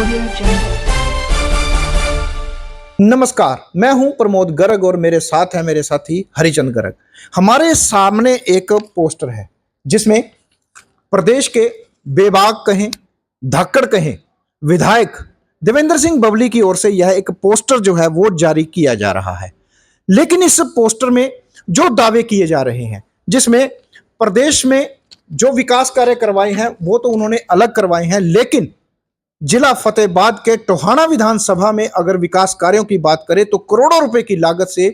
Audio Jungle. नमस्कार, मैं हूं प्रमोद गर्ग और मेरे साथ है मेरे साथी हरिचंद गर्ग। हमारे सामने एक पोस्टर है जिसमें प्रदेश के बेबाक कहें, धाकड़ कहें, विधायक देवेंद्र सिंह बबली की ओर से यह एक पोस्टर जो है वो जारी किया जा रहा है। लेकिन इस पोस्टर में जो दावे किए जा रहे हैं, जिसमें प्रदेश में जो विकास कार्य करवाए हैं वो तो उन्होंने अलग करवाए हैं, लेकिन जिला फतेहाबाद के टोहाना विधानसभा में अगर विकास कार्यों की बात करें तो करोड़ों रुपए की लागत से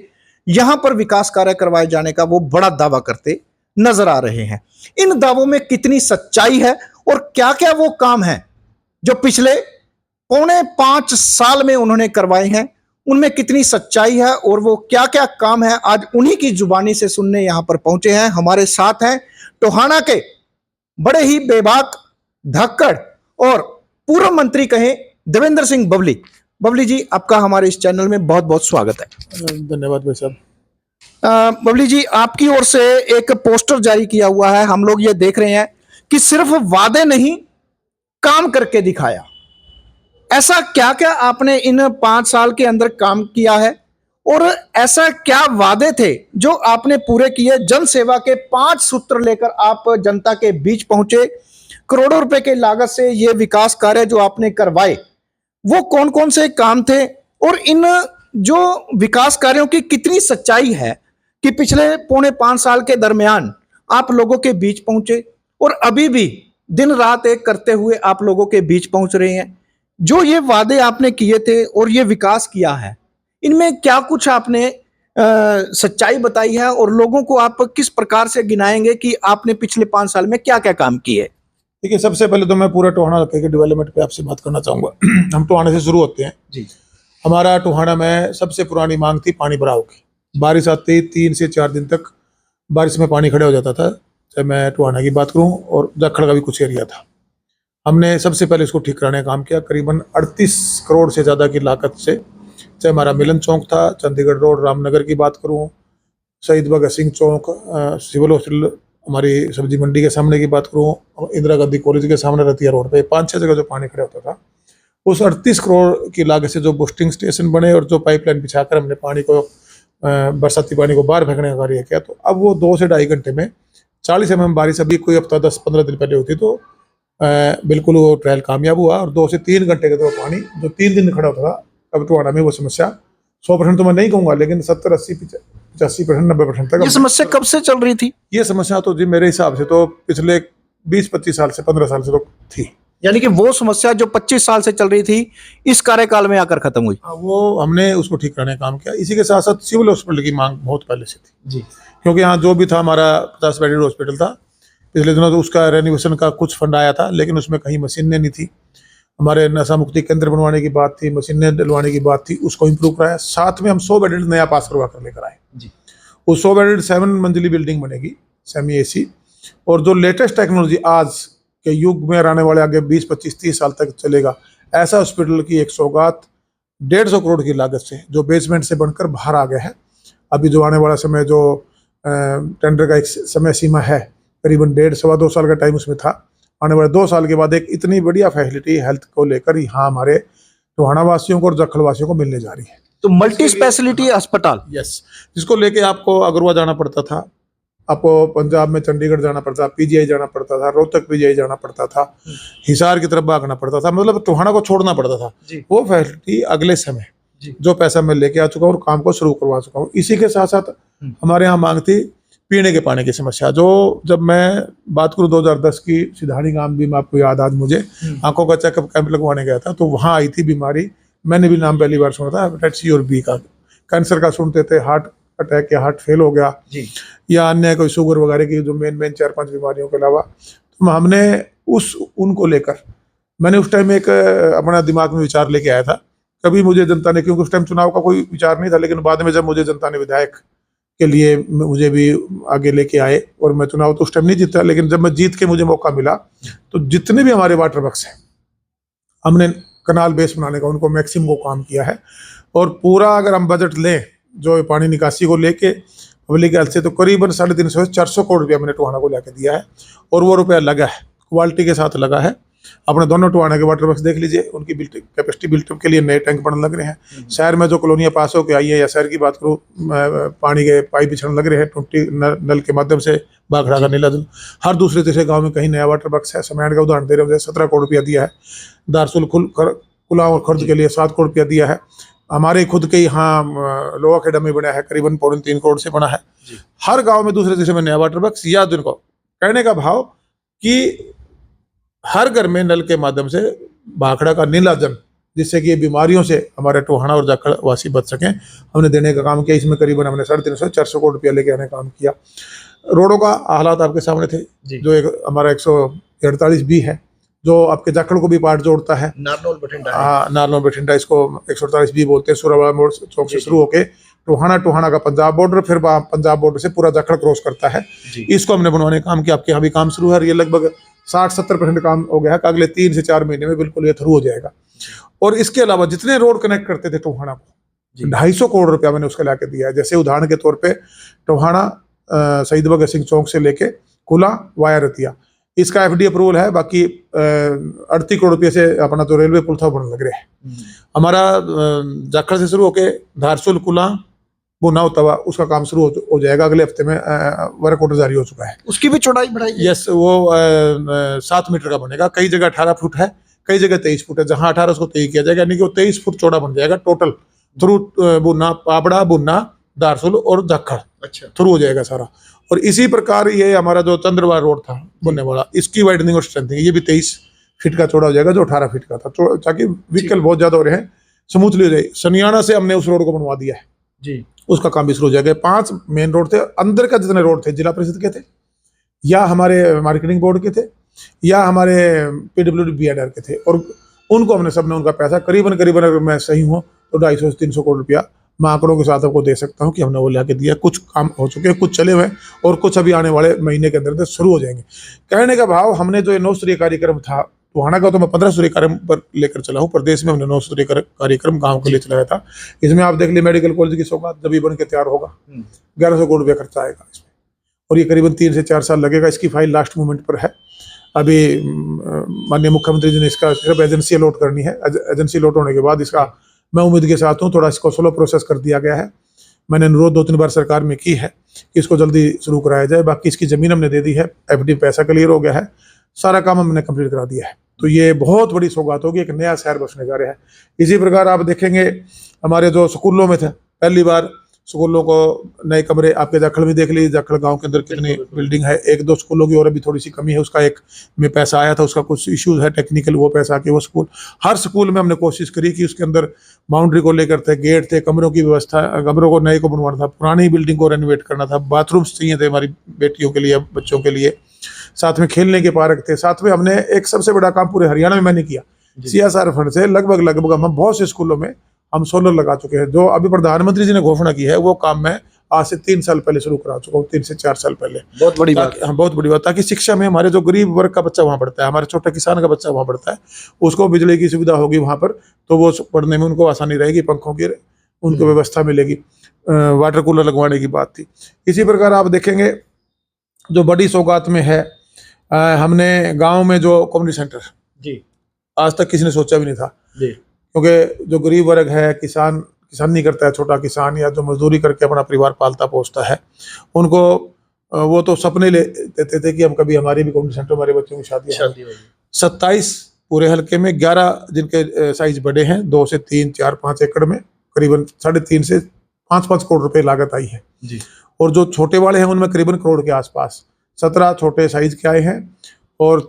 यहां पर विकास कार्य करवाए जाने का वो बड़ा दावा करते नजर आ रहे हैं। इन दावों में कितनी सच्चाई है और क्या क्या वो काम है जो पिछले 4.5 साल में उन्होंने करवाए हैं, उनमें कितनी सच्चाई है और वो क्या क्या काम है, आज उन्हीं की जुबानी से सुनने यहां पर पहुंचे हैं। हमारे साथ हैं टोहाना के बड़े ही बेबाक, धाकड़ और पूर्व मंत्री कहें देवेंद्र सिंह बबली। बबली जी, आपका हमारे इस चैनल में बहुत बहुत स्वागत है। धन्यवाद भाई साहब। बबली जी, आपकी ओर से एक पोस्टर जारी किया हुआ है। हम लोग ये देख रहे हैं कि सिर्फ वादे नहीं, काम करके दिखाया। ऐसा क्या क्या आपने इन 5 साल के अंदर काम किया है और ऐसा क्या वादे थे जो आपने पूरे किए? जन सेवा के 5 सूत्र लेकर आप जनता के बीच पहुंचे, करोड़ों रुपए के लागत से ये विकास कार्य जो आपने करवाए, वो कौन कौन से काम थे और इन जो विकास कार्यों की कितनी सच्चाई है कि पिछले 4.5 साल के दरमियान आप लोगों के बीच पहुंचे और अभी भी दिन रात एक करते हुए आप लोगों के बीच पहुंच रहे हैं। जो ये वादे आपने किए थे और ये विकास किया है, इनमें क्या कुछ आपने सच्चाई बताई है और लोगों को आप किस प्रकार से गिनाएंगे कि आपने पिछले 5 साल में क्या क्या काम किए? देखिए, सबसे पहले तो मैं पूरा टोहाना इलाके के डेवलपमेंट पे आपसे बात करना चाहूँगा। हम टोहाना से शुरू होते हैं जी। हमारा टोहाना में सबसे पुरानी मांग थी पानी भराव की। बारिश आती 3 से 4 दिन तक बारिश में पानी खड़े हो जाता था। चाहे मैं टोहाना की बात करूँ और जाखड़ का भी कुछ एरिया था। हमने सबसे पहले इसको ठीक कराने का काम किया। करीबन 38 करोड़ से ज़्यादा की लागत से, चाहे हमारा मिलन चौक था, चंडीगढ़ रोड, रामनगर की बात करूँ, शहीद भगत सिंह चौक, सिविल हॉस्पिटल, हमारी सब्जी मंडी के सामने की बात करूँ, इंदिरा गांधी कॉलेज के सामने रतिया रोड पे 5-6 जगह जो पानी खड़ा होता था, उस 38 करोड़ की लागत से जो बूस्टिंग स्टेशन बने और जो पाइपलाइन बिछाकर हमने पानी को, बरसाती पानी को बाहर फेंकने का कार्य किया, तो अब वो 2 से 2.5 घंटे में 40 mm बारिश अभी कोई हफ्ता 10-15 दिन पहले होती तो बिल्कुल वो ट्रायल कामयाब हुआ और 2 से 3 घंटे का तो पानी जो 3 दिन खड़ा होता था, अब टोहाना में वो समस्या 100% तो मैं नहीं कहूँगा, लेकिन 70-80-85%, 90% तक। ये समस्या कब से चल रही थी? ये समस्या तो जी मेरे हिसाब से तो पिछले 20-25 साल से, 15 साल से तो थी। यानी कि वो समस्या जो 25 साल से चल रही थी, इस कार्यकाल में आकर खत्म हुई। वो हमने उसको ठीक करने का काम किया। इसी के साथ साथ सिविल हॉस्पिटल की मांग बहुत पहले से थी जी, क्योंकि यहाँ जो भी था हमारा 50 बेडेड हॉस्पिटल था। पिछले दिनों तो उसका रेनोवेशन का कुछ फंड आया था, लेकिन उसमें कहीं मशीनें नहीं थी। हमारे नशा मुक्ति केंद्र बनवाने की बात थी, मशीनें डलवाने की बात थी, उसको इम्प्रूव कराया। साथ में हम 100 बेडेड नया पास करवा कर लेकर आए जी। उस 100 बेडेड 7 मंजिली बिल्डिंग बनेगी, सेमी AC, और जो लेटेस्ट टेक्नोलॉजी आज के युग में आने वाले आगे 20-25-30 साल तक चलेगा, ऐसा हॉस्पिटल की एक सौगात 150 करोड़ की लागत से जो बेसमेंट से बनकर बाहर आ गया है। अभी जो आने वाला समय, जो टेंडर का एक समय सीमा है, करीबन 1.5-2 साल का टाइम उसमें था। आने वाले 2 साल के बाद एक इतनी बढ़िया फैसिलिटी हेल्थ को लेकर यहाँ हमारे टोहाना वासियों को और जाखड़ वासियों को मिलने जा रही है। तो मल्टी स्पेशलिटी अस्पताल, यस, जिसको लेके आपको अगरवा जाना पड़ता था, आपको पंजाब में चंडीगढ़ जाना पड़ता, PGI जाना पड़ता था, रोहतक PGI जाना पड़ता था, हिसार की तरफ भागना पड़ता था, मतलब टोहाना को छोड़ना पड़ता था। वो फैसिलिटी अगले समय जो पैसा मैं लेके आ चुका हूँ और काम को शुरू करवा चुका हूँ। इसी के साथ साथ हमारे यहाँ मांग थी पीने के पानी की समस्या। जो जब मैं बात करूँ 2010 की, सिधानी गांव भी मैं आपको याद, आज मुझे आंखों का चेकअप कैंप लगवाने गया था, तो वहाँ आई थी बीमारी, मैंने भी नाम पहली बार सुना था, हेपेटाइटिस C और B का। कैंसर का सुनते थे, हार्ट अटैक या हार्ट फेल हो गया जी, या अन्य कोई शुगर वगैरह की जो मेन 4-5 बीमारियों के अलावा, तो हमने उनको लेकर मैंने उस टाइम एक अपना दिमाग में विचार लेके आया था। कभी मुझे जनता ने, क्योंकि उस टाइम चुनाव का कोई विचार नहीं था, लेकिन बाद में जब मुझे जनता ने विधायक के लिए मुझे भी आगे लेके आए और मैं चुनाव तो उस टाइम नहीं जीता, लेकिन जब मैं जीत के मुझे मौका मिला तो जितने भी हमारे वाटर वर्क्स हैं हमने कनाल बेस बनाने का उनको मैक्सिमम को काम किया है। और पूरा अगर हम बजट लें जो पानी निकासी को लेके पब्लिक हेल्थ से, तो करीबन 350 से 400 करोड़ रुपया मैंने टोहाना को लेकर दिया है और वो रुपया लगा है, क्वालिटी के साथ लगा है। अपने दोनों टोहाना के वाटर वर्क्स देख लीजिए, उनकी कैपेसिटी बिल्टअप के लिए नए टैंक बनने लग रहे हैं। शहर में जो कॉलोनियाँ पास होकर आई है, या शहर की बात करूँ, पानी के पाइप बिछाने लग रहे हैं, टूटी नल के माध्यम से बाखड़ा का नीला जल। हर दूसरे तीसरे गाँव में कहीं नया वाटर वर्क्स है। समैंड का उदाहरण दे रहे हो, 17 करोड़ रुपया दिया है। दारसुल कुला और खुर्द के लिए 7 करोड़ रुपया दिया है। हमारे खुद के यहाँ लोहा खेड़ा में बना है, करीबन 3.25 करोड़ से बना है। हर गांव में दूसरे तीसरे में नया वाटर वर्क्स। या जिनको कहने का भाव कि हर घर में नल के माध्यम से भाखड़ा का नीला जल, जिससे कि ये बीमारियों से हमारे टोहाना और जाखड़ वासी बच सकें, हमने देने का काम किया। इसमें करीबन हमने 350-400 करोड़ रुपया लेके आने का काम किया। रोडों का हालात आपके सामने थे, जो एक हमारा 148 बी है, जो आपके जाखड़ को भी पार्ट जोड़ता है, नारनौल बठिंडा, इसको 148 बी बोलते हैं। सूरावाड़ा मोड़ चौक से शुरू होके टोहाना का पंजाब बॉर्डर, फिर पंजाब बॉर्डर से पूरा जाखड़ क्रॉस करता है। इसको हमने बनवाने का काम किया। आपके यहाँ भी काम शुरू है, और ये लगभग 60-70% काम हो गया है। अगले 3 से 4 महीने में बिल्कुल ये थ्रू हो जाएगा। और इसके अलावा जितने रोड कनेक्ट करते थे टोहाना को, 250 करोड़ रुपया मैंने उसके लाके दिया है। जैसे उदाहरण के तौर पे टोहाना शहीद भगत सिंह चौक से लेके कुला वाया रतिया, इसका FD अप्रूवल है। बाकी 38 करोड़ रुपये से अपना तो रेलवे पुल था बनने लग रहा है। हमारा जाखड़ से शुरू होके धारसुल कुला बुना तवा, उसका काम शुरू हो जाएगा अगले हफ्ते में। वर्क ऑर्डर जारी हो चुका है। उसकी भी चौड़ाई बढ़ाई? यस, वो 7 मीटर का बनेगा। कई जगह 18 फुट है, कई जगह 23 फुट है। जहां 18 उसको 23 किया जाएगा, यानी कि वो 23 फुट चौड़ा बन जाएगा टोटल। थ्रू बुना, पाबड़ा, बुना, दारसुल और जाखड़ थ्रू हो जाएगा सारा। और इसी प्रकार ये हमारा जो चंद्रवार रोड था बनने वाला, इसकी वाइडनिंग और स्ट्रेंथिंग, ये भी 23 फीट का चौड़ा हो जाएगा, जो 18 फीट का था, ताकि व्हीकल बहुत ज्यादा हो रहे हैं, स्मूथली हो जाए। सनियाना से हमने उस रोड को बनवा दिया है जी, उसका काम भी शुरू हो जाएगा। 5 मेन रोड थे, अंदर का जितने रोड थे जिला परिषद के थे, या हमारे मार्केटिंग बोर्ड के थे, या हमारे PWD BNR के थे, और उनको हमने सबने उनका पैसा करीबन अगर मैं सही हूँ तो 250 से 300 करोड़ रुपया मैं आंकड़ों के साथ आपको दे सकता हूँ कि हमने वो लाके दिया। कुछ काम हो चुके हैं, कुछ चले हुए, और कुछ अभी आने वाले महीने के अंदर शुरू हो जाएंगे। कहने का भाव, हमने जो 9 स्तरीय कार्यक्रम था टोहाना का, तो मैं 15 स्तरीय कार्यक्रम पर लेकर चला हूँ। प्रदेश में हमने 9 स्तरीय कार्यक्रम गाँव के लिए चलाया था। इसमें आप देख लीजिए, मेडिकल कॉलेज की सौगात जब बन के तैयार होगा, 1100 करोड़ रुपया खर्चा आएगा इसमें, और ये करीबन 3 से 4 साल लगेगा। इसकी फाइल लास्ट मोमेंट पर है। अभी माननीय मुख्यमंत्री जी ने इसका सिर्फ एजेंसी अलॉट करनी है। एजेंसी अलॉट होने के बाद इसका मैं उम्मीद के साथ हूँ, थोड़ा इसको स्लो प्रोसेस कर दिया गया है। मैंने अनुरोध 2-3 बार सरकार में की है कि इसको जल्दी शुरू कराया जाए। बाकी इसकी ज़मीन हमने दे दी है, FD पैसा क्लियर हो गया है, सारा काम हमने कंप्लीट करा दिया है। तो ये बहुत बड़ी सौगात होगी, एक नया शहर बसने जा रहा है। इसी प्रकार आप देखेंगे हमारे जो स्कूलों में थे, पहली बार स्कूलों को नए कमरे, आपके जाखड़ में देख लीजिए, जाखड़ गांव के अंदर कितनी बिल्डिंग है। 1-2 स्कूलों की और अभी थोड़ी सी कमी है, उसका एक में पैसा आया था, उसका कुछ इश्यूज है टेक्निकल, वो पैसा आके वो स्कूल, हर स्कूल में हमने कोशिश करी कि उसके अंदर बाउंड्री को लेकर थे, गेट थे, कमरों की व्यवस्था, कमरों को नए को बनवाना था, पुरानी बिल्डिंग को रेनोवेट करना था, बाथरूम्स चाहिए थे हमारी बेटियों के लिए, बच्चों के लिए, साथ में खेलने के पार्क थे। साथ में हमने एक सबसे बड़ा काम पूरे हरियाणा में मैंने किया, CSR फंड से लगभग हम बहुत से स्कूलों में हम सोलर लगा चुके हैं। जो अभी प्रधानमंत्री जी ने घोषणा की है, वो काम मैं आज से 3 साल पहले शुरू करा चुका हूँ, 3 से 4 साल पहले। बहुत बड़ी बात। हाँ, बहुत बड़ी बात। ताकि शिक्षा में हमारे जो गरीब वर्ग का बच्चा वहाँ पढ़ता है, हमारे छोटे किसान का बच्चा वहाँ पढ़ता है, उसको बिजली की सुविधा होगी वहाँ पर, तो वो पढ़ने में उनको आसानी रहेगी, पंखों की उनको व्यवस्था मिलेगी। वाटर कूलर लगवाने की बात थी। इसी प्रकार आप देखेंगे जो बड़ी सौगात में है, हमने गाँव में जो कम्युनिटी सेंटर जी आज तक किसी ने सोचा भी नहीं था जी, क्योंकि जो गरीब वर्ग है, किसान नहीं करता है, छोटा किसान या जो मजदूरी करके अपना परिवार पालता पोसता है, उनको वो तो सपने ले देते थे कि हम कभी हमारे भी कम्युनिटी सेंटर, हमारे बच्चों की शादी होगी। 27 पूरे हल्के में, 11 जिनके साइज बड़े हैं, 2 से 3, 4, 5 एकड़ में करीबन 3.5 से 5 करोड़ रुपए लागत आई है जी। और जो छोटे वाले हैं उनमें करीबन करोड़ के आसपास 17 छोटे साइज के आए हैं और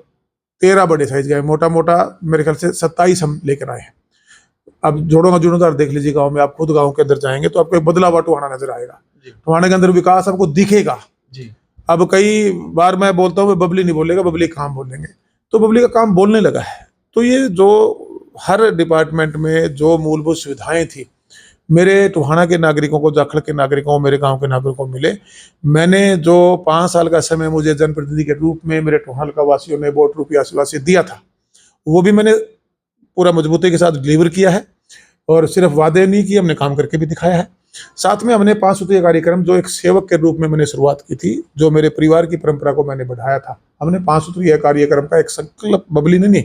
13 बड़े साइज के आए। मोटा मेरे ख्याल से 27 हम लेकर आए हैं। अब जोड़ोदार देख लीजिए, गांव में आप खुद गांव के अंदर जाएंगे तो आपको एक बदलाव टोहाना नजर आएगा। टोहाना के अंदर विकास आपको दिखेगा जी। अब कई बार मैं बोलता हूँ बबली नहीं बोलेगा, बबली काम बोलेंगे, तो बबली का काम बोलने लगा है। तो ये जो हर डिपार्टमेंट में जो मूलभूत सुविधाएं थी, मेरे टोहाना के नागरिकों को, जाखड़ के नागरिकों को, मेरे गांव के नागरिकों को मिले। मैंने जो 5 साल का समय मुझे जनप्रतिनिधि के रूप में मेरे टोहाना का वासियों ने वोट रूपी आशीर्वाद दिया था, वो भी मैंने पूरा मजबूती के साथ डिलीवर किया है। और सिर्फ वादे नहीं किए, हमने काम करके भी दिखाया है। साथ में हमने 5 सूत्रीय कार्यक्रम जो एक सेवक के रूप में मैंने शुरुआत की थी, जो मेरे परिवार की परंपरा को मैंने बढ़ाया था। हमने 5 सूत्रीय कार्यक्रम का एक संकल्प, बबली नहीं,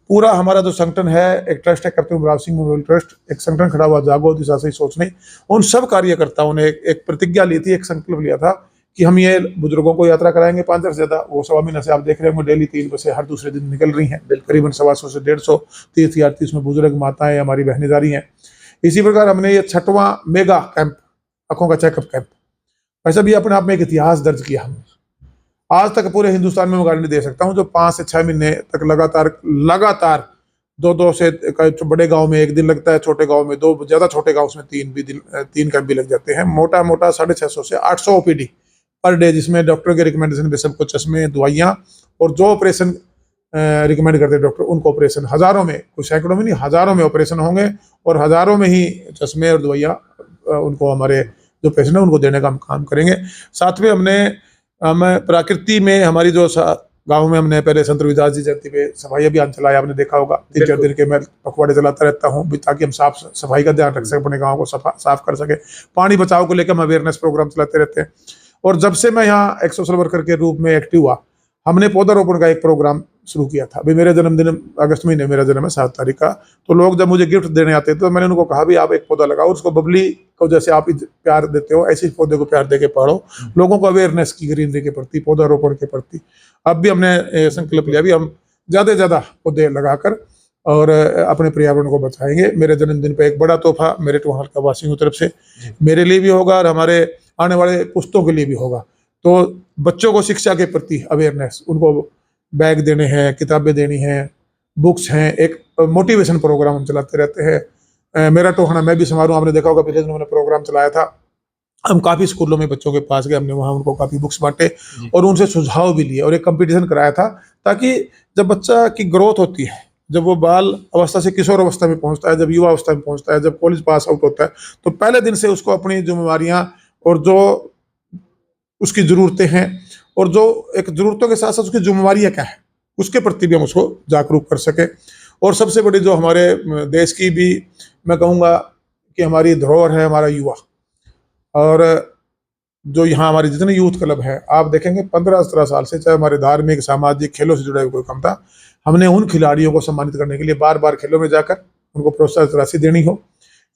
पूरा हमारा जो संगठन है, एक ट्रस्ट है captain Amrao Singh memorial trust, एक संगठन खड़ा हुआ जागो दिशा से सोचने, उन सब कार्यकर्ताओं ने एक प्रतिज्ञा ली थी, एक संकल्प लिया था कि हम ये बुजुर्गों को यात्रा कराएंगे 5,000 से ज्यादा। वो 1.25 महीने से आप देख रहे होंगे डेली 3 बसें हर दूसरे दिन निकल रही हैं, करीबन 125 से 150 तीर्थयात्री, इसमें बुजुर्ग माताएं हमारी बहनें जा रही हैं। इसी प्रकार हमने ये 6वां मेगा कैंप, आंखों का चेकअप कैंप, ऐसा भी अपने आप में एक इतिहास दर्ज किया हमने। आज तक पूरे हिंदुस्तान में मैं गारंटी दे सकता हूँ जो 5 से 6 महीने तक लगातार 2-2 से बड़े गांव में 1 दिन लगता है, छोटे गांव में 2, ज्यादा छोटे गांव में 3 कैंप भी लग जाते हैं। मोटा 650 से 800 ओपीडी पर डे, जिसमें डॉक्टर के रिकमेंडेशन पे सबको चश्मे, दवाइयाँ और जो ऑपरेशन रिकमेंड करते हैं डॉक्टर, उनको ऑपरेशन हजारों में, कोई सैकड़ों में नहीं, हजारों में ऑपरेशन होंगे और हजारों में ही चश्मे और दवाइयाँ उनको, हमारे जो पेशेंट है उनको देने का हम काम करेंगे। साथ में हम प्रकृति में हमारी जो गाँव में हमने पहले संत रविदास जी जयंती पे सफाई अभियान चलाया, आपने देखा होगा। 3-4 दिन के मैं पखवाड़े चलाता रहता हूँ ताकि हम साफ सफाई का ध्यान रख सकें, अपने गाँव को साफ कर सके। पानी बचाव को लेकर हम अवेयरनेस प्रोग्राम चलाते रहते हैं। और जब से मैं यहाँ एक सोशल वर्कर के रूप में एक्टिव हुआ, हमने पौधारोपण का एक प्रोग्राम शुरू किया था। अभी मेरे जन्मदिन अगस्त महीने, मेरा जन्म है 7 तारीख का, तो लोग जब मुझे गिफ्ट देने आते थे तो मैंने उनको कहा भी आप एक पौधा लगाओ, उसको बबली को जैसे आप प्यार देते हो ऐसे पौधे को प्यार दे के पाड़ो। लोगों को अवेयरनेस की ग्रीनरी के प्रति, पौधारोपण के प्रति। अब भी हमने संकल्प लिया भी हम ज़्यादा से ज़्यादा पौधे लगाकर और अपने पर्यावरण को बचाएंगे। मेरे जन्मदिन पर एक बड़ा तोहफा मेरे टोहाल का वासियों की तरफ से मेरे लिए भी होगा और हमारे आने वाले पुस्तों के लिए भी होगा। तो बच्चों को शिक्षा के प्रति अवेयरनेस, उनको बैग देने हैं, किताबें देनी हैं, बुक्स हैं, एक मोटिवेशन प्रोग्राम हम चलाते रहते हैं। मेरा टोहाना मैं भी संवारूं, आपने देखा होगा पिछले दिनों मैंने प्रोग्राम चलाया था। हम काफ़ी स्कूलों में बच्चों के पास गए, हमने वहाँ उनको काफ़ी बुक्स बांटे और उनसे सुझाव भी लिए और एक कंपटीशन कराया था, ताकि जब बच्चा की ग्रोथ होती है, जब वो बाल अवस्था से किशोर अवस्था में पहुँचता है, जब युवा अवस्था में पहुँचता है, जब कॉलेज पास आउट होता है, तो पहले दिन से उसको अपनी जिम्मेवारियाँ और जो उसकी ज़रूरतें हैं और जो एक ज़रूरतों के साथ साथ उसकी जिम्मेवारियाँ क्या है, उसके प्रति भी हम उसको जागरूक कर सकें। और सबसे बड़ी जो हमारे देश की भी मैं कहूँगा कि हमारी धरोहर है, हमारा युवा। और जो यहाँ हमारे जितने यूथ क्लब है, आप देखेंगे 15-17 साल से, चाहे हमारे धार्मिक, सामाजिक, खेलों से जुड़ा हुआ कोई काम था, हमने उन खिलाड़ियों को सम्मानित करने के लिए बार बार खेलों में जाकर उनको प्रोत्साहन राशि देनी हो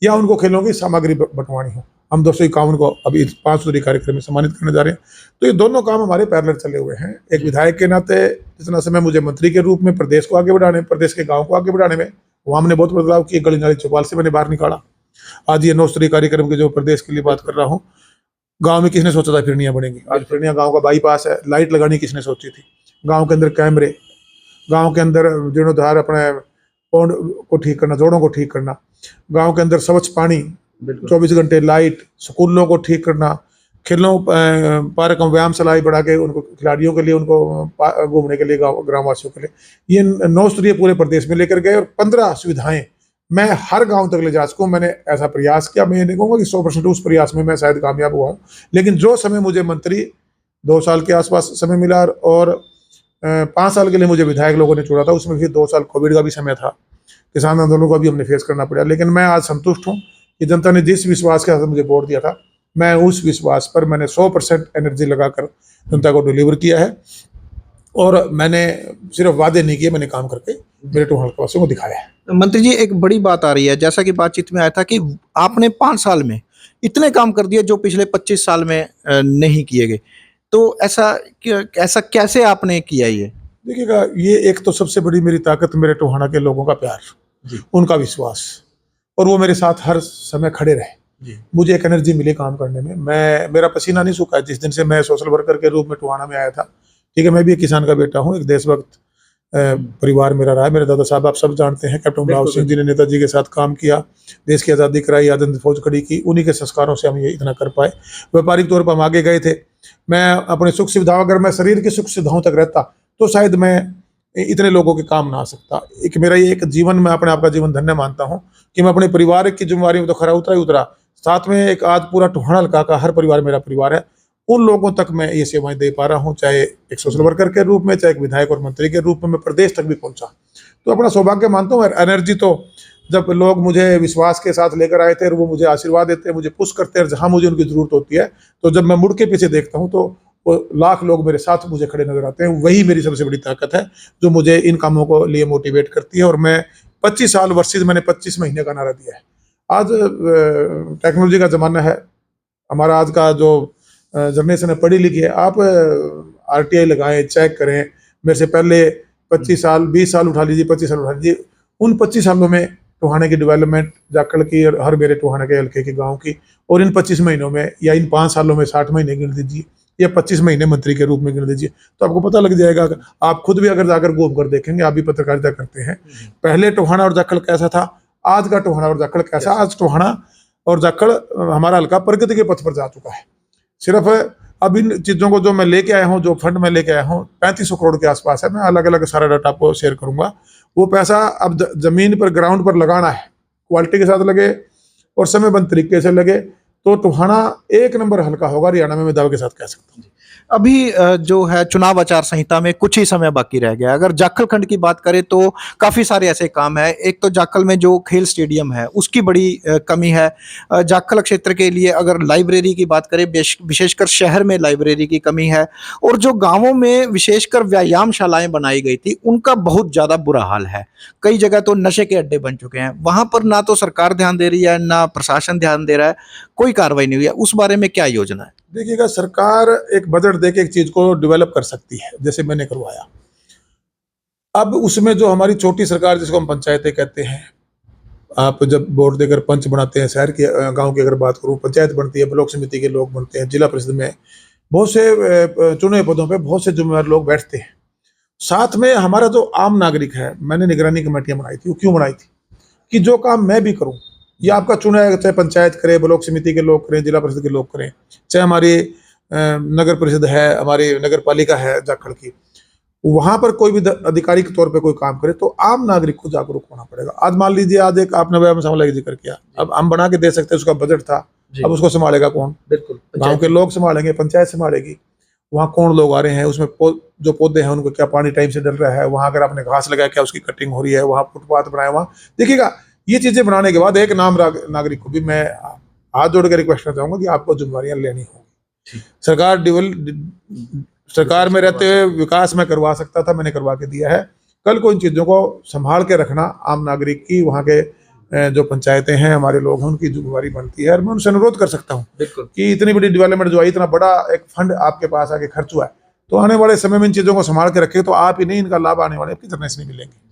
या उनको खेलों की सामग्री बंटवानी हो, हम 251 को अभी 5 सूत्री कार्यक्रम में सम्मानित करने जा रहे हैं। तो ये दोनों काम हमारे पैरेलल चले हुए हैं। एक विधायक के नाते जितना समय मुझे मंत्री के रूप में प्रदेश को आगे बढ़ाने, प्रदेश के गाँव को आगे बढ़ाने में, वहाँ हमने बहुत बदलाव किए। गली नाली चौपाल से मैंने बाहर निकाला। आज ये 9 स्तरीय कार्यक्रम के जो प्रदेश के लिए बात कर रहा हूँ, गाँव में किसने सोचा था फिरनियाँ बनेंगी? आज फिरनियाँ गाँव का बाईपास है। लाइट लगानी किसने सोची थी? गाँव के अंदर कैमरे, गाँव के अंदर जीर्णोद्धार, अपने पौंड को ठीक करना, जोड़ों को ठीक करना, गाँव के अंदर स्वच्छ पानी, 24 घंटे लाइट, स्कूलों को ठीक करना, खेलों पार्क में व्यायामशालाएं बढ़ा के उनको खिलाड़ियों के लिए, उनको घूमने के लिए, ग्रामवासियों के लिए, ये 9 स्तरीय पूरे प्रदेश में लेकर गए और 15 सुविधाएं मैं हर गांव तक ले जा सकूँ। मैंने ऐसा प्रयास किया। मैं ये नहीं कहूँगा कि 100% उस प्रयास में मैं शायद कामयाब हुआ हूँ, लेकिन जो समय मुझे मंत्री 2 साल के आसपास समय मिला और 5 साल के लिए मुझे विधायक लोगों ने चुना था, उसमें फिर 2 साल कोविड का भी समय था, किसान आंदोलन को भी हमने फेस करना पड़ा, लेकिन मैं आज संतुष्ट हूँ कि जनता ने जिस विश्वास के साथ मुझे वोट दिया था, मैं उस विश्वास पर मैंने 100% एनर्जी लगाकर जनता को डिलीवर किया है। और मैंने सिर्फ वादे नहीं किए, मैंने काम करके मेरे टोहाल के वासियों को दिखाया है। मंत्री जी, एक बड़ी बात आ रही है, जैसा कि बातचीत में आया था कि आपने 5 साल में इतने काम कर दिए जो पिछले 25 साल में नहीं किए गए। तो ऐसा कैसे आपने किया? ये देखिएगा, ये एक तो सबसे बड़ी मेरी ताकत मेरे टोहाना के लोगों का प्यार, उनका विश्वास, और वो मेरे साथ हर समय खड़े रहे। मुझे एक एनर्जी मिली काम करने में। मेरा पसीना नहीं सूखा जिस दिन से मैं सोशल वर्कर के रूप में टोहाना में आया था। ठीक है, मैं भी एक किसान का बेटा हूँ, एक देशभक्त परिवार मेरा रहा है। मेरे दादा साहब आप सब जानते हैं, कैप्टन अमराव सिंह जी ने नेताजी के साथ काम किया, देश की आज़ादी कराई, आज़ाद फौज खड़ी की, उन्हीं के संस्कारों से हम ये इतना कर पाए। व्यापारिक तौर पर हम आगे गए थे। मैं अपने सुख सुविधाओं, अगर मैं शरीर की सुख सुविधाओं तक रहता तो शायद मैं इतने लोगों के काम ना आ सकता। एक मेरा ये एक जीवन, मैं अपने आप का जीवन धन्य मानता हूँ कि मैं अपने परिवार की जिम्मेवारी में तो खरा उतरा ही उतरा, साथ में एक आज पूरा टोहाना हल्का का हर परिवार मेरा परिवार है, उन लोगों तक मैं ये सेवाएं दे पा रहा हूँ, चाहे एक सोशल वर्कर के रूप में, चाहे एक विधायक और मंत्री के रूप में मैं प्रदेश तक भी पहुंचा। तो अपना सौभाग्य मानता हूँ। एनर्जी तो जब लोग मुझे विश्वास के साथ लेकर आए थे और वो मुझे आशीर्वाद देते हैं, मुझे पुश करते हैं, और जहाँ मुझे उनकी जरूरत होती है तो जब मैं मुड़ के पीछे देखता हूँ तो वो लाख लोग मेरे साथ मुझे खड़े नजर आते हैं। वही मेरी सबसे बड़ी ताकत है जो मुझे इन कामों को लिए मोटिवेट करती है। और मैं 25 साल वर्सेस मैंने 25 महीने का नारा दिया है। आज टेक्नोलॉजी का ज़माना है, हमारा आज का जो जनरेशन है पढ़ी लिखी है। आप RTI लगाएं, चेक करें, मेरे से पहले 25 साल 20 साल उठा लीजिए, 25 साल उठा लीजिए, उन 25 सालों में टोहाना की डेवलपमेंट, जाखड़ की और हर मेरे टोहाना के हल्के के गांव की, और इन 25 महीनों में या इन 5 सालों में 60 महीने गिन लीजिए या 25 महीने मंत्री के रूप में गिन लीजिए, तो आपको पता लग जाएगा। आप खुद भी अगर जाकर घूम कर देखेंगे, आप भी पत्रकारिता करते हैं, पहले टोहाना और जाखड़ कैसा था, आज का टोहाना और जाखड़ कैसा। आज टोहाना और जाखड़ हमारा हल्का प्रगति के पथ पर जा चुका है। सिर्फ अब इन चीज़ों को जो मैं लेके आया हूँ, जो फंड मैं लेके आया हूँ 3500 करोड़ के आसपास है। मैं अलग अलग सारा डाटा आपको शेयर करूंगा। वो पैसा अब जमीन पर, ग्राउंड पर लगाना है, क्वालिटी के साथ लगे और समयबद्ध तरीके से लगे तो टोहाना एक नंबर हल्का होगा हरियाणा में, मैं दावे के साथ कह सकता हूँ। अभी जो है चुनाव आचार संहिता में कुछ ही समय बाकी रह गया। अगर जाखल खंड की बात करें तो काफ़ी सारे ऐसे काम है। एक तो जाखल में जो खेल स्टेडियम है उसकी बड़ी कमी है। जाखल क्षेत्र के लिए अगर लाइब्रेरी की बात करें, विशेषकर शहर में लाइब्रेरी की कमी है। और जो गाँवों में विशेषकर व्यायामशालाएं बनाई गई थी उनका बहुत ज़्यादा बुरा हाल है। कई जगह तो नशे के अड्डे बन चुके हैं, वहाँ पर ना तो सरकार ध्यान दे रही है ना प्रशासन ध्यान दे रहा है, कोई कार्रवाई नहीं हुई है। उस बारे में क्या योजना है? देखिएगा, सरकार एक बजट दे के एक चीज को डेवलप कर सकती है, जैसे मैंने करवाया। अब उसमें जो हमारी छोटी सरकार जिसको हम पंचायतें कहते हैं, आप जब वोट देकर पंच बनाते हैं, शहर के गांव की अगर बात करूं, पंचायत बनती है, ब्लॉक समिति के लोग बनते हैं, जिला परिषद में बहुत से चुने पदों पे बहुत से जिम्मेदार लोग बैठते हैं। साथ में हमारा जो आम नागरिक है, मैंने निगरानी कमेटियां बनाई थी। वो क्यों बनाई थी कि जो काम मैं भी करूं, ये आपका चुना है, चाहे पंचायत करे, ब्लॉक समिति के लोग करें, जिला परिषद के लोग करें, चाहे हमारी नगर परिषद है, हमारी नगर पालिका है जाखड़ की, वहां पर कोई भी अधिकारी के तौर पे कोई काम करे तो आम नागरिक को जागरूक होना पड़ेगा। आज मान लीजिए, आज एक आपने व्यायामशाला का जिक्र किया, अब हम बना के दे सकते हैं, उसका बजट था, अब उसको संभालेगा कौन? बिल्कुल गाँव के लोग संभालेंगे, पंचायत संभालेगी। वहाँ कौन लोग आ रहे हैं, उसमें जो पौधे हैं उनको क्या पानी टाइम से डल रहा है, वहाँ अगर आपने घास लगाया क्या उसकी कटिंग हो रही है, वहाँ फुटपाथ बनाया, वहाँ देखिएगा। ये चीजें बनाने के बाद एक नाम नागरिक को भी मैं हाथ जोड़ कर रिक्वेस्ट करना चाहूंगा कि आपको जिम्मेदारियां लेनी होगी। सरकार में रहते हुए विकास में करवा सकता था, मैंने करवा के दिया है। कल को इन चीजों को संभाल के रखना आम नागरिक की, वहाँ के जो पंचायतें हैं, हमारे लोग हैं, उनकी जिम्मेदारी बनती है। और मैं उनसे अनुरोध कर सकता हूँ कि इतनी बड़ी डेवलपमेंट जो है, इतना बड़ा एक फंड आपके पास आके खर्च हुआ है, तो आने वाले समय में इन चीजों को संभाल के रखे तो आप ही नहीं, इनका लाभ आने वाले आपकी जनरेशन नहीं मिलेंगे।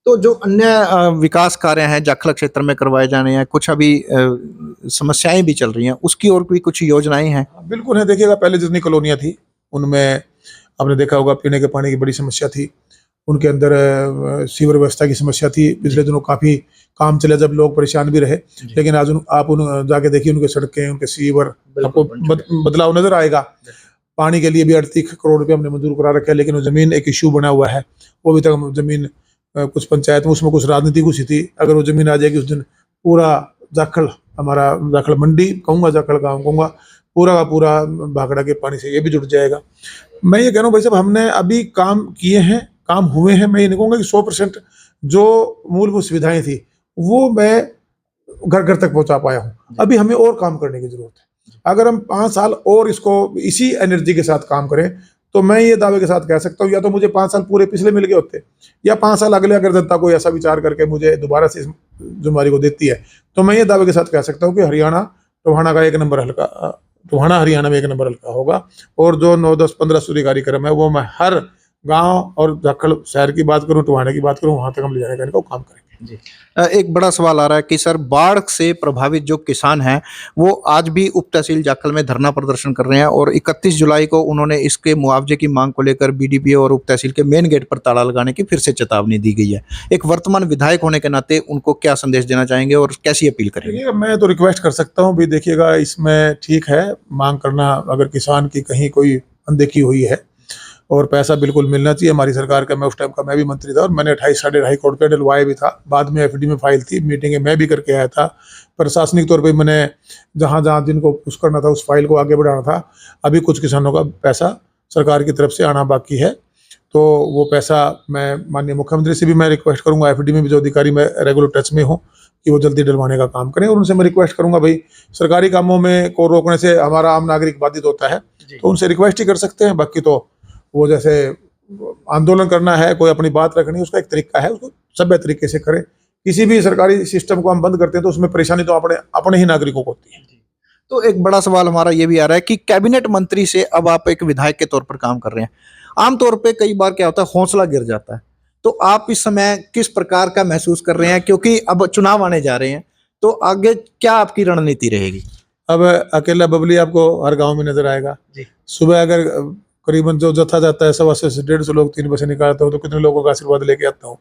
तो जो अन्य विकास कार्य हैं जाखल क्षेत्र में करवाए जाने हैं, कुछ अभी समस्याएं भी चल रही हैं, उसकी और भी कुछ योजनाएं हैं? बिल्कुल है। देखिएगा, पहले जितनी कॉलोनियाँ थी उनमें आपने देखा होगा पीने के पानी की बड़ी समस्या थी, उनके अंदर सीवर व्यवस्था की समस्या थी। पिछले दिनों काफ़ी काम चले, जब लोग परेशान भी रहे, लेकिन आज आप जाके देखिए उनके सड़कें, उनके सीवर, आपको बदलाव नजर आएगा। पानी के लिए भी 38 करोड़ रुपये हमने मंजूर करा रखे हैं, लेकिन वो ज़मीन एक इशू बना हुआ है, वो अभी तक ज़मीन कुछ पंचायत में, उसमें कुछ राजनीति घुसी थी। अगर वो ज़मीन आ जाएगी उस दिन पूरा जाखल, हमारा जाखल मंडी कहूँगा, जाखल गाँव कहूँगा, पूरा का पूरा भाखड़ा के पानी से ये भी जुड़ जाएगा। मैं ये कह रहा हूँ भाई साहब, हमने अभी काम किए हैं, काम हुए हैं। मैं ये नहीं कहूँगा कि 100% जो मूलभूत सुविधाएं थी वो मैं घर घर तक पहुँचा पाया हूँ। अभी हमें और काम करने की जरूरत है। अगर हम 5 साल और इसको इसी एनर्जी के साथ काम करें तो मैं ये दावे के साथ कह सकता हूँ, या तो मुझे 5 साल पूरे पिछले मिल गए होते, या 5 साल अगले अगर जनता कोई ऐसा विचार करके मुझे दोबारा से इस जिम्मेदारी को देती है, तो मैं ये दावे के साथ कह सकता हूँ कि हरियाणा टोहाना का 1 नंबर हल्का, टोहाना हरियाणा में 1 नंबर हल्का होगा। और जो 9, 10, 15 सूर्य कार्यक्रम है वो मैं हर गांव और जाखल शहर की बात करूं, टोहाना की बात करूं, वहां तक हम ले जाने का काम करेंगे। जी। एक बड़ा सवाल आ रहा है कि सर, बाढ़ से प्रभावित जो किसान हैं वो आज भी उप तहसील जाखल में धरना प्रदर्शन कर रहे हैं, और 31 जुलाई को उन्होंने इसके मुआवजे की मांग को लेकर बीडीपीओ और उप तहसील के मेन गेट पर ताला लगाने की फिर से चेतावनी दी गई है। एक वर्तमान विधायक होने के नाते उनको क्या संदेश देना चाहेंगे और कैसी अपील करेंगे? मैं तो रिक्वेस्ट कर सकता हूँ भी, देखिएगा इसमें ठीक है मांग करना, अगर किसान की कहीं कोई अनदेखी हुई है और पैसा बिल्कुल मिलना चाहिए। हमारी सरकार का, मैं उस टाइम का मैं भी मंत्री था और मैंने 28 साढ़े 2.5 करोड़ रुपये डलवाया भी था। बाद में एफडी में फाइल थी, मीटिंगें मैं भी करके आया था। प्रशासनिक तौर पे मैंने जहाँ जहाँ जिनको पुश करना था उस फाइल को आगे बढ़ाना था। अभी कुछ किसानों का पैसा सरकार की तरफ से आना बाकी है। तो वो पैसा मैं माननीय मुख्यमंत्री से भी मैं रिक्वेस्ट करूंगा, एफडी में भी जो अधिकारी मैं रेगुलर टच में हूँ कि वो जल्दी डलवाने का काम करें, और उनसे मैं रिक्वेस्ट करूंगा भाई सरकारी कामों में को रोकने से हमारा आम नागरिक बाधित होता है, तो उनसे रिक्वेस्ट ही कर सकते हैं। बाकी तो वो जैसे आंदोलन करना है, कोई अपनी बात रखनी है, उसका एक तरीका है, उसको सभ्य तरीके से करें। किसी भी सरकारी सिस्टम को हम बंद करते हैं तो उसमें परेशानी तो अपने ही नागरिकों को होती है। तो एक बड़ा सवाल हमारा ये भी आ रहा है कि कैबिनेट मंत्री से अब आप एक विधायक के तौर पर काम कर रहे हैं। आमतौर पे कई बार क्या होता है, हौसला गिर जाता है। तो आप इस समय किस प्रकार का महसूस कर रहे हैं, क्योंकि अब चुनाव आने जा रहे हैं, तो आगे क्या आपकी रणनीति रहेगी? अब अकेला बबली आपको हर गांव में नजर आएगा जी। सुबह अगर करीबन जो जत्था जाता है 125 से 150 लोग 3 बजे निकालता हूँ, तो कितने लोगों का आशीर्वाद लेके आता हूँ।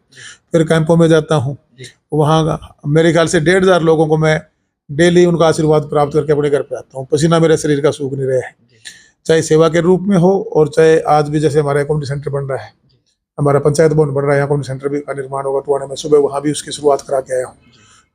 फिर कैंपों में जाता हूँ, वहाँ मेरे ख्याल से 1,500 लोगों को मैं डेली उनका आशीर्वाद प्राप्त करके अपने घर पे आता हूँ। पसीना मेरे शरीर का सूख नहीं रहा है, चाहे सेवा के रूप में हो और चाहे आज भी जैसे हमारा कम्युनिटी सेंटर बन रहा है, हमारा पंचायत भवन बन रहा है, यहाँ कम्युनिटी सेंटर भी का निर्माण होगा टुहाने में, सुबह वहाँ भी उसकी शुरुआत करा के आया हूँ।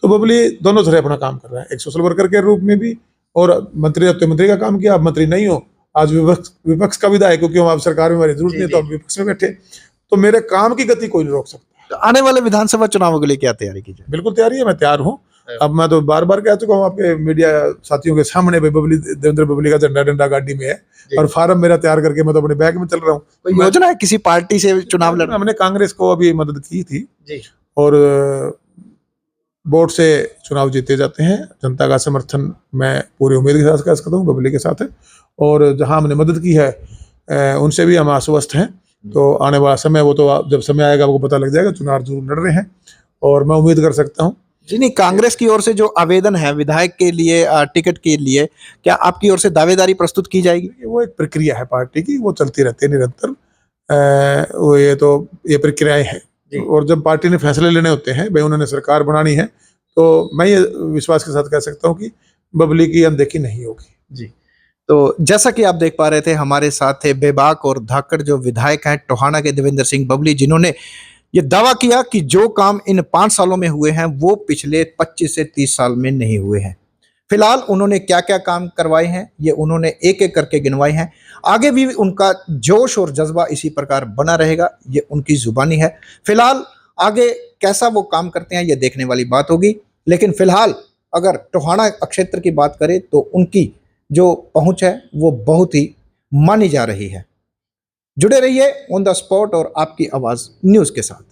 तो बबली दोनों तरह अपना काम कर रहा है, एक सोशल वर्कर के रूप में भी, और मंत्री का काम किया। अब मंत्री नहीं हो, आज विपक्ष का विधायक, क्योंकि हम अब सरकार में हमारी जरूरत नहीं, तो हम विपक्ष में बैठे, तो मेरे काम की गति कोई नहीं रोक सकता। तो आने वाले विधानसभा चुनावों के लिए क्या तैयारी की जाए? बिल्कुल तैयारी है, मैं तैयार हूँ। अब मैं तो बार बार कह चुका हूँ आपके मीडिया साथियों के सामने, बबली देवेंद्र बबली का झंडा डंडा गाड़ी में है, और फार्म मेरा तैयार करके मैं तो अपने बैग में चल रहा हूँ। कोई योजना है किसी पार्टी से चुनाव लड़ना? हमने कांग्रेस को अभी मदद की थी जी। और वोट से चुनाव जीते जाते हैं। जनता का समर्थन मैं पूरी उम्मीद के साथ कह सकता हूँ बबली के साथ है, और जहां हमने मदद की है उनसे भी हम आश्वस्त हैं। तो आने वाला समय, वो तो जब समय आएगा आपको पता लग जाएगा। चुनाव जरूर लड़ रहे हैं और मैं उम्मीद कर सकता हूँ। जी नहीं, कांग्रेस की ओर से जो आवेदन है विधायक के लिए, टिकट के लिए, क्या आपकी ओर से दावेदारी प्रस्तुत की जाएगी? वो एक प्रक्रिया है पार्टी की, वो चलती रहती है निरंतर। वो ये प्रक्रियाएं हैं, और जब पार्टी ने फैसले लेने होते हैं, भाई उन्होंने सरकार बनानी है, तो मैं ये विश्वास के साथ कह सकता हूँ कि बबली की अनदेखी नहीं होगी। जी। तो जैसा कि आप देख पा रहे थे, हमारे साथ थे बेबाक और धाकड़ जो विधायक हैं टोहाना के देवेंद्र सिंह बबली, जिन्होंने ये दावा किया कि जो काम इन 5 सालों में हुए हैं वो पिछले 25 से 30 साल में नहीं हुए हैं। फिलहाल उन्होंने क्या क्या काम करवाए हैं ये उन्होंने एक एक करके गिनवाए हैं। आगे भी उनका जोश और जज्बा इसी प्रकार बना रहेगा, ये उनकी जुबानी है। फिलहाल आगे कैसा वो काम करते हैं ये देखने वाली बात होगी, लेकिन फिलहाल अगर टोहाना क्षेत्र की बात करें तो उनकी जो पहुंच है वो बहुत ही मानी जा रही है। जुड़े रहिए ऑन द स्पॉट और आपकी आवाज़ न्यूज़ के साथ।